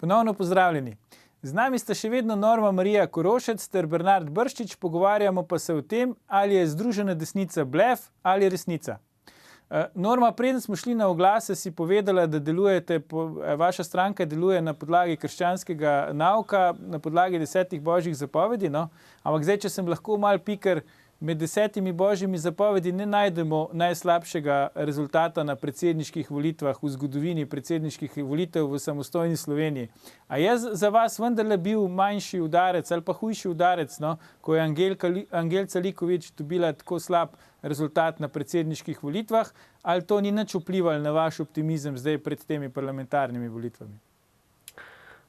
Ponovno pozdravljeni. Z nami sta še vedno Norma Marija Korošec ter Bernard Brščič, pogovarjamo pa se o tem, ali je Združena desnica blef ali resnica. Norma, preden smo šli na oglase, si povedala, da vaša stranka deluje na podlagi krščanskega nauka, na podlagi 10 božjih zapovedi, no? Ampak zdaj, če sem lahko malo piker, med 10 božjimi zapovedi ne najdemo najslabšega rezultata na predsedniških volitvah v zgodovini predsedniških volitev v samostojni Sloveniji. A je za vas vendarle bil manjši udarec ali pa hujši udarec, no, ko je Angelca Likovič dobila tako slab rezultat na predsedniških volitvah, ali to ni nič vplivalo na vaš optimizem zdaj pred temi parlamentarnimi volitvami?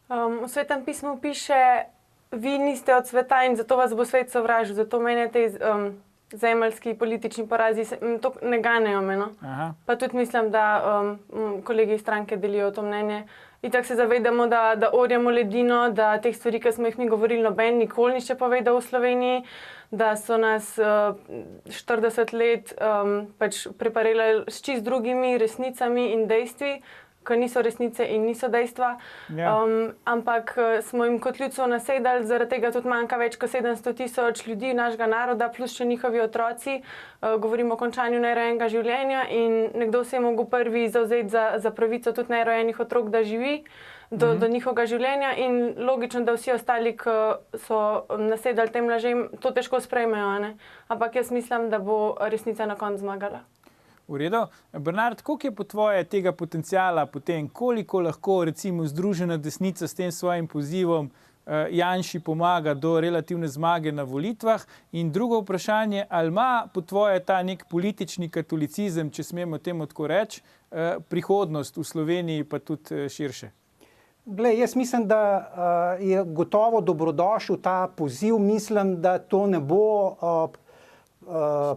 V Svetem pismu piše: vi niste od sveta in zato vas bo svet sovražil, zato mene te zemeljski politični porazi to ne ganejo me, no. Pa tudi mislim, da kolegi iz stranke delijo to mnenje. Itak se zavedamo, da orjemo ledino, da teh stvari, ki smo jih mi govorili, noben nikoli nišče povedal v Sloveniji, da so nas 40 let pač preparili s čist drugimi resnicami in dejstvi, ki niso resnice in niso dejstva. Ampak smo jim kot ljudstvo nasedali, zaradi tega tudi manjka več kot 700 000 ljudi našega naroda, plus še njihovi otroci. Govorimo o končanju nerojenega življenja in nekdo se je mogel prvi zavzeti za pravico tudi nerojenih otrok, da živi do njihovega življenja, in logično, da vsi ostali, ki so nasedali tem lažem, to težko sprejmejo, ne? Ampak jaz mislim, da bo resnica na koncu zmagala. V redu. Bernard, koliko je po tvoje tega potenciala potem, koliko lahko recimo Združena desnica s tem svojim pozivom Janši pomaga do relativne zmage na volitvah? In drugo vprašanje, ali ima po tvoje ta nek politični katolicizem, če smemo temu tako reči, prihodnost v Sloveniji pa tudi širše? Glej, jaz mislim, da je gotovo dobrodošel ta poziv. Mislim, da to ne bo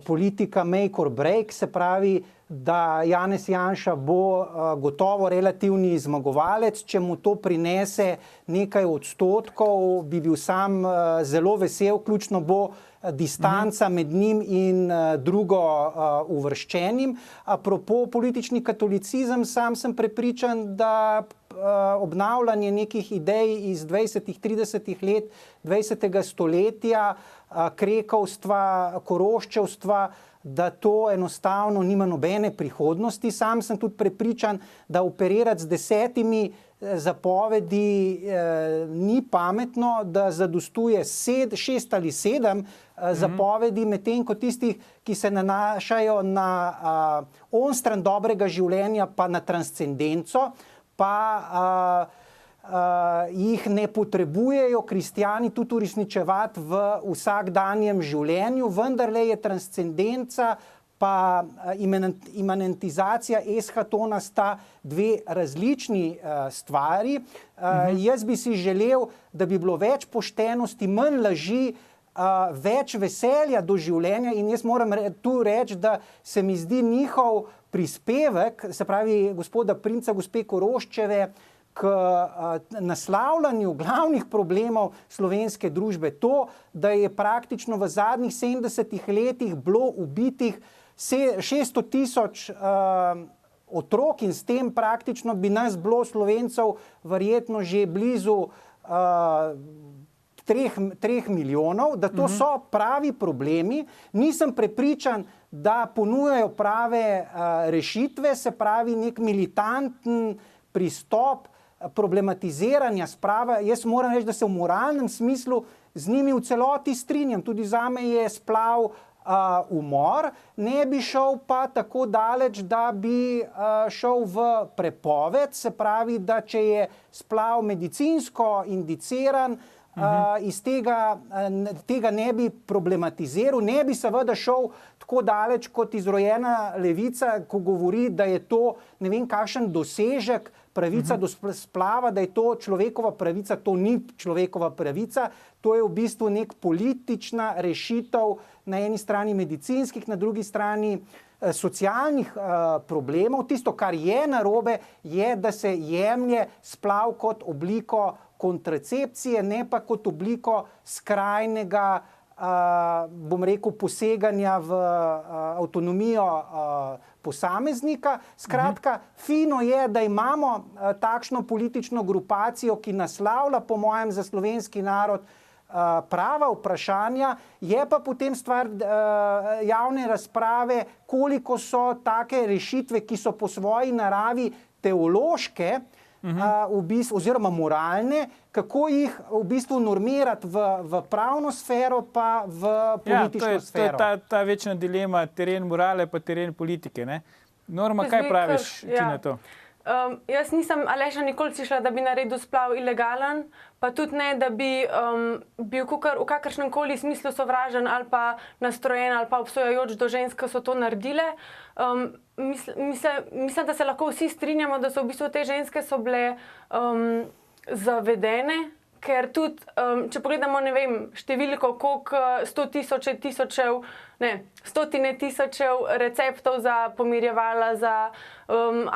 politika make or break, se pravi, da Janez Janša bo gotovo relativni zmagovalec. Če mu to prinese nekaj odstotkov, bi bil sam zelo vesel, ključno bo distanca med njim in drugo uvrščenim. Apropo politični katolicizem, sam sem prepričan, da obnavljanje nekih idej iz 20-30 let 20. stoletja, krekovstva, koroščevstva, da to enostavno nima nobene prihodnosti. Sam sem tudi prepričan, da operirati z 10 zapovedi ni pametno, da zadostuje 6 ali 7 zapovedi, medtem ko tistih, ki se nanašajo na onstran dobrega življenja, pa na transcendenco, pa jih ne potrebujejo kristjani tudi uresničevati v vsakdanjem življenju, vendarle je transcendenca pa imanentizacija eshatona sta dve različni stvari. Jaz bi si želel, da bi bilo več poštenosti, manj laži, več veselja do življenja, in jaz moram tu reči, da se mi zdi njihov prispevek, se pravi gospoda Primca, gospe Koroščeve, k naslavljanju glavnih problemov slovenske družbe to, da je praktično v zadnjih 70 letih bilo ubitih 600 000 otrok, in s tem praktično bi nas bilo Slovencev verjetno že blizu 3 milijonov, da to so pravi problemi. Nisem prepričan, da ponujajo prave rešitve, se pravi nek militanten pristop problematiziranja sprava. Jaz moram reči, da se v moralnem smislu z njimi v celoti strinjam. Tudi zame je splav umor. Ne bi šel pa tako daleč, da bi šel v prepoved, se pravi, da če je splav medicinsko indiciran, iz tega ne bi problematiziral, ne bi seveda šel tako daleč kot izrojena levica, ko govori, da je to ne vem kakšen dosežek, pravica do splava, da je to človekova pravica. To ni človekova pravica, to je v bistvu nek politična rešitev, na eni strani medicinskih, na drugi strani socialnih problemov. Tisto, kar je narobe, je, da se jemlje splav kot obliko kontracepcije, ne pa kot obliko skrajnega bom rekel, poseganja v avtonomijo posameznika. Skratka, fino je, da imamo takšno politično grupacijo, ki naslavlja, po mojem, za slovenski narod prava vprašanja, je pa potem stvar javne razprave, koliko so take rešitve, ki so po svoji naravi teološke, v bistvu, oziroma moralne, kako jih v bistvu normirati v pravno sfero, pa v politično sfero. To je ta večna dilema, teren morale pa teren politike. Ne? Norma, kaj praviš ti na to? Jaz nisem, Aleša, nikoli slišala, da bi naredil splav ilegalen, pa tudi ne, da bi bil v kakršnem koli smislu sovražen ali pa nastrojen ali pa obsojajoč do žensk, ki so to naredile. Mislim, da se lahko vsi strinjamo, da so v bistvu te ženske so bile zavedene, ker tudi, če pogledamo, ne vem, številko, koliko 100 tisočev receptov za pomirjevala, za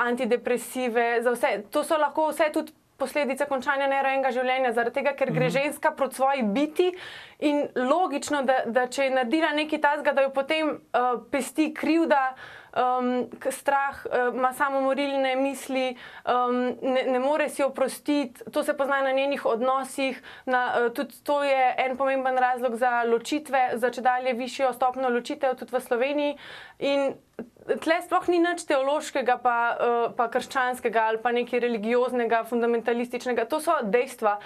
antidepresive, za vse. To so lahko vse tudi posledice končanja nerojenega življenja, zaradi tega, ker gre ženska proti svoji biti in logično, da če je naredila nekaj takega, da jo potem pesti krivda, strah, ima samomorilne misli, ne more si oprostiti, to se pozna na njenih odnosih, tudi to je en pomemben razlog za ločitve, za čedalje višjo stopnjo ločitev tudi v Sloveniji. In tle sploh ni nič teološkega pa krščanskega ali pa nekaj religioznega, fundamentalističnega. To so dejstva.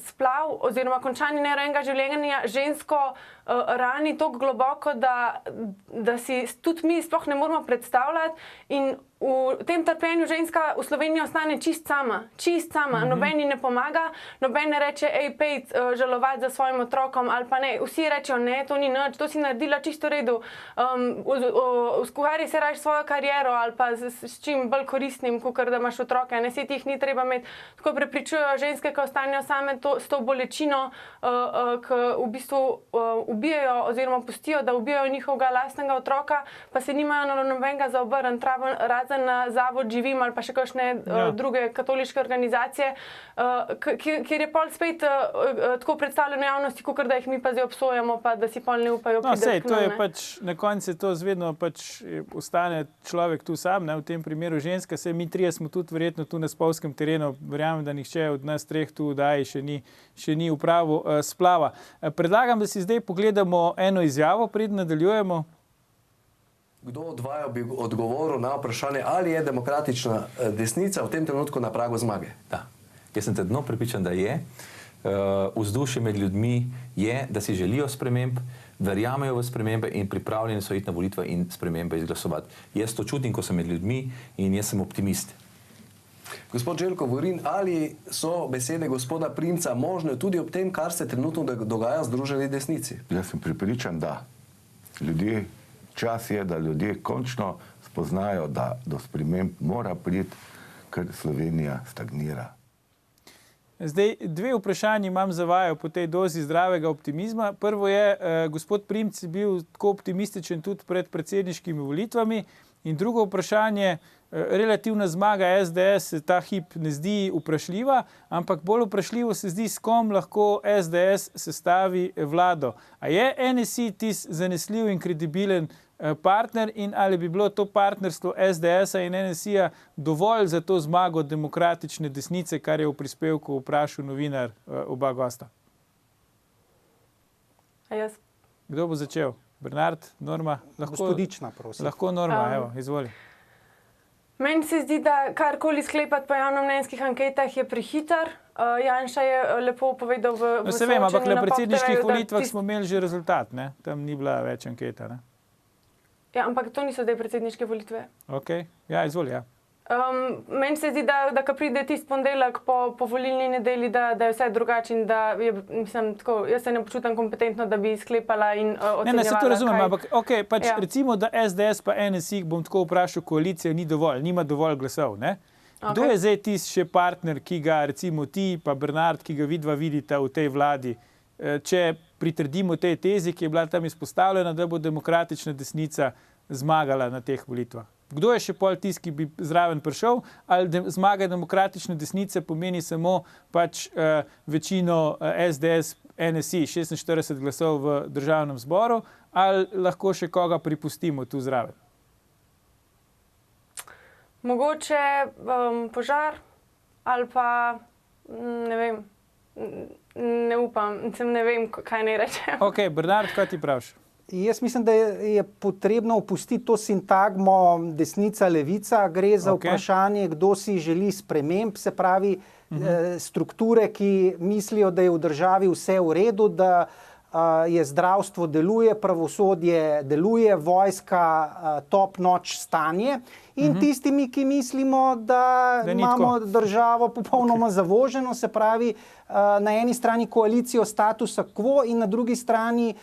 Splav oziroma končanje nerojenega življenja žensko rani tako globoko, da si tudi mi sploh ne moramo predstavljati, in v tem trpljenju ženska v Sloveniji ostane čist sama. Noben ji ne pomaga, noben ne reče, pejt žalovati za svojim otrokom, ali pa ne. Vsi rečejo, ne, to ni nič, to si naredila čisto v redu. Skuhari se raje svojo kariero ali pa s čim bolj koristnim, kakor da imaš otroke, ne, se jih ni treba imeti. Tako prepričujejo ženske, ki ostanejo same s to bolečino, ki v bistvu ubijajo oziroma pustijo, da ubijajo njihovega lastnega otroka, pa se nimajo nobenega za obrniti, razen na Zavod Živim ali pa še kakšne druge katoliške organizacije, kjer je pol spet tako predstavljeno javnosti, kakor da jih mi pa zdaj obsojamo, pa da si pol ne upajo priti k nam. To je pač, na koncu to zvedno pač ostane človek tu sam, ne, v tem primeru ženska, mi trije smo tudi verjetno tu na spolskem terenu, verjamem, da nihče od nas treh tu daji še ni upravil splava. Predlagam, da si zdaj pogledamo eno izjavo, preden nadaljujemo. Kdo od vaju bi odgovoril na vprašanje, ali je demokratična desnica v tem trenutku na pragu zmage? Da. Jaz sem trdno prepričan, da je. Vzdušje med ljudmi je, da si želijo sprememb, verjamejo v spremembe in pripravljeni so iti na volitve in spremembe izglasovati. Jaz to čutim, ko sem med ljudmi, in jaz sem optimist. Gospod Željko Vorin, ali so besede gospoda Primca možne tudi ob tem, kar se trenutno dogaja v Združeni desnici? Jaz sem prepričan, da čas je, da ljudje končno spoznajo, da do sprememb mora priti, ker Slovenija stagnira. Zdaj, dve vprašanji imam za vaju po tej dozi zdravega optimizma. Prvo je, gospod Primc je bil tako optimističen tudi pred predsedniškimi volitvami, in drugo vprašanje, relativna zmaga SDS se ta hip ne zdi vprašljiva, ampak bolj vprašljivo se zdi, s kom lahko SDS sestavi vlado. A je NSI tisti zanesljiv in kredibilen partner, in ali bi bilo to partnerstvo SDS-a in NSI-ja dovolj za to zmago demokratične desnice, kar je v prispevku vprašal novinar oba gosta? Kdo bo začel? Bernard, Norma? Gospodična, prosim. Lahko Norma, evo, izvoli. Meni se zdi, da karkoli sklepati po javnomnenjskih anketah je prehiter. Janša je lepo povedal v no, se vem, ampak na predsedniških volitvah smo imeli že rezultat, ne? Tam ni bila več anketa, ne? Ja, ampak to niso zdaj predsedniške volitve. Ok, ja, izvoli, ja. Meni se zdi, da ko pride tisti ponedeljek po volilni nedelji, da je vse drugače in da je, mislim, tako, jaz se ne počutim kompetentno, da bi sklepala in ocenjevala. Ne, se to razumem, ampak ok, pač ja. Recimo, da SDS pa NSI, bom tako vprašal, koalicija ni dovolj, nima dovolj glasov, ne? Kdo je zdaj tisti še partner, ki ga recimo ti pa Bernard, ki ga vidva vidita v tej vladi, če pritrdimo tej tezi, ki je bila tam izpostavljena, da bo demokratična desnica zmagala na teh volitvah? Kdo je še pol tisti, ki bi zraven prišel, ali zmaga demokratične desnice pomeni samo pač večino SDS, NSI, 46 glasov v državnem zboru, ali lahko še koga pripustimo tu zraven? Mogoče požar ali pa ne vem, ne upam, ne vem, kaj naj rečem. Ok, Bernard, kaj ti praviš? Jaz mislim, da je potrebno opustiti to sintagmo desnica-levica. Gre za vprašanje, kdo si želi sprememb, se pravi strukture, ki mislijo, da je v državi vse v redu, da je zdravstvo deluje, pravosodje deluje, vojska top-notch stanje in tistimi, ki mislimo, da imamo državo popolnoma zavoženo, se pravi na eni strani koalicijo statusa quo in na drugi strani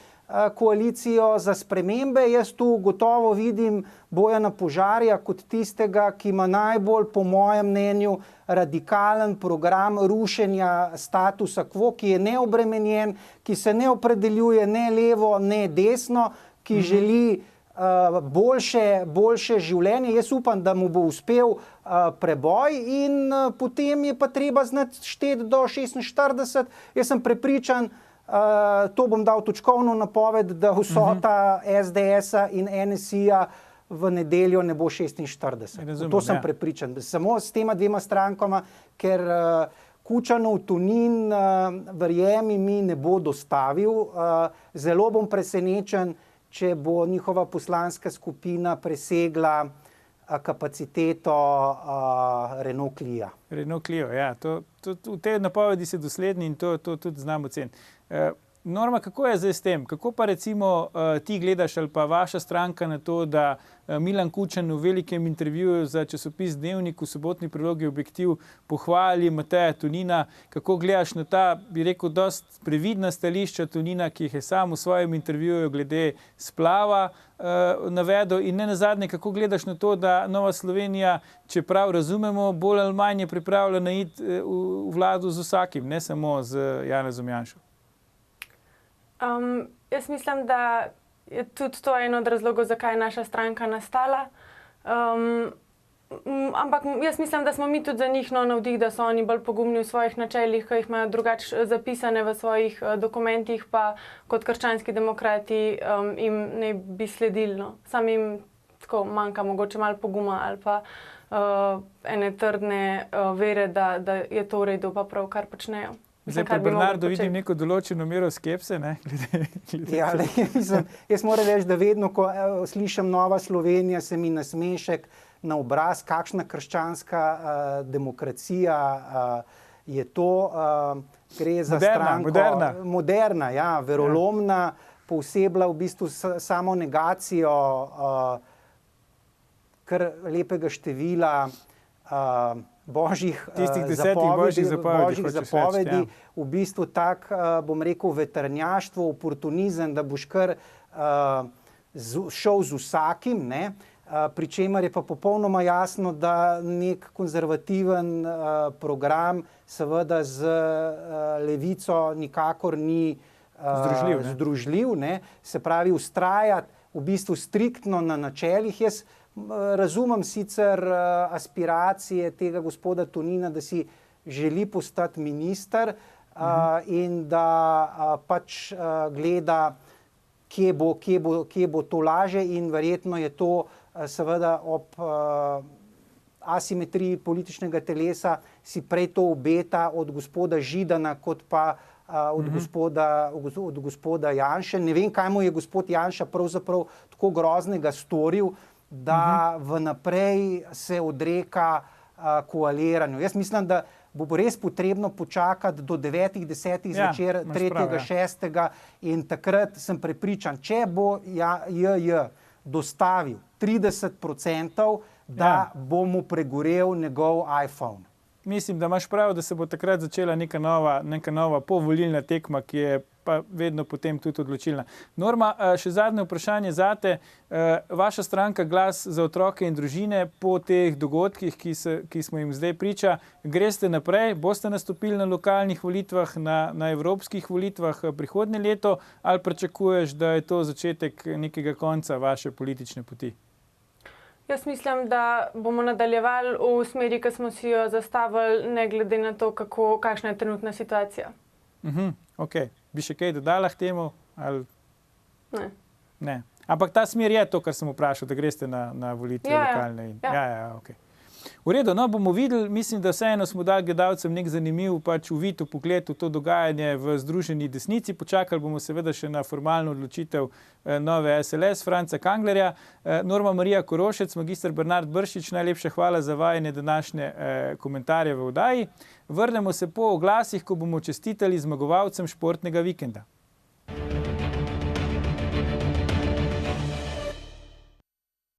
koalicijo za spremembe. Jaz tu gotovo vidim Bojana Požarja kot tistega, ki ima najbolj, po mojem mnenju, radikalen program rušenja statusa quo, ki je neobremenjen, ki se ne opredeljuje ne levo, ne desno, ki želi boljše življenje. Jaz upam, da mu bo uspel preboj in potem je pa treba znati šteti do 46. Jaz sem prepričan, to bom dal točkovno napoved, da vsota SDS-a in NSI-ja v nedeljo ne bo 46. To sem prepričan. Samo s tema dvema strankama, ker Kučanov Tonin, verjemi mi, ne bo dostavil. Zelo bom presenečen, če bo njihova poslanska skupina presegla kapaciteto Renault Clio. Renault Clio, ja. V tej napovedi si dosledni in to tudi znam oceniti. Norma, kako je zdaj s tem? Kako pa recimo ti gledaš ali pa vaša stranka na to, da Milan Kučan v velikem intervjuju za časopis Dnevnik v sobotni prilogi Objektiv pohvali Mateja Tonina? Kako gledaš na ta, bi rekel, dost previdna stališča Tonina, ki jih je sam v svojem intervjuju glede splava navedel, in ne nazadnje, kako gledaš na to, da Nova Slovenija, čeprav razumemo, bolj ali manj je pripravljena iti v vlado z vsakim, ne samo z Janezom Janšo? Jaz mislim, da je tudi to eno od razlogov, zakaj je naša stranka nastala. Ampak jaz mislim, da smo mi tudi za njih navdih, da so oni bolj pogumni v svojih načelih, ki jih imajo drugače zapisane v svojih dokumentih, pa kot krščanski demokrati jim ne bi sledili. No. Sam jim tako manjka mogoče malo poguma ali pa ene trdne vere, da je to v redu, pa prav, kar počnejo. Zdaj pa Bernardo vidim neko določeno mero skepse, ne? Ja, jaz moram reči, da vedno, ko slišim Nova Slovenija, se mi nasmešek na obraz, kakšna krščanska demokracija je to. Gre za stranko moderna, ja, verolomna, poosebla v bistvu samo negacijo kar lepega števila božjih zapovedi, v bistvu tak, bom rekel, vetrnjaštvo, oportunizem, da boš kar šel z vsakim, ne? Pri čemer je pa popolnoma jasno, da nek konzervativen program seveda z levico nikakor ni združljiv, ne? Se pravi, vztrajati v bistvu striktno na načelih. Jaz razumem sicer aspiracije tega gospoda Tonina, da si želi postati minister in da pač gleda, kje bo to laže, in verjetno je to seveda ob asimetriji političnega telesa si prej to obeta od gospoda Židana kot pa od gospoda Janše. Ne vem, kaj mu je gospod Janša pravzaprav tako groznega storil, da vnaprej se odreka koaliranju. Jaz mislim, da bo res potrebno počakati do 9:10 zvečer, 3.6. in takrat sem prepričan, če bo JJ dostavil 30%, da bo mu pregorel njegov iPhone. Mislim, da imaš prav, da se bo takrat začela neka nova povolilna tekma, ki je pa vedno potem tudi odločilna. Norma, še zadnje vprašanje zate. Vaša stranka Glas za otroke in družine po teh dogodkih, ki smo jim zdaj priča, greste naprej, boste nastopili na lokalnih volitvah, na evropskih volitvah prihodnje leto, ali pričakuješ, da je to začetek nekega konca vaše politične poti? Jaz mislim, da bomo nadaljevali v smeri, ki smo si jo zastavili, ne glede na to, kakšna je trenutna situacija. Okay. Bi še kaj dodala k temu? Ali... Ne. Ne. Ampak ta smer je to, kar sem vprašal, da greste na volitve lokalne. Okay. V redu, no, bomo videli, mislim, da vseeno smo dali gledalcem nek zanimiv uvid v pogled v to dogajanje v Združeni desnici. Počakali bomo seveda še na formalno odločitev nove SLS, Franca Kanglerja. Norma Marija Korošec, magister Bernard Brščič, najlepša hvala za vajine današnje komentarje v oddaji. Vrnemo se po oglasih, ko bomo čestitali zmagovalcem športnega vikenda.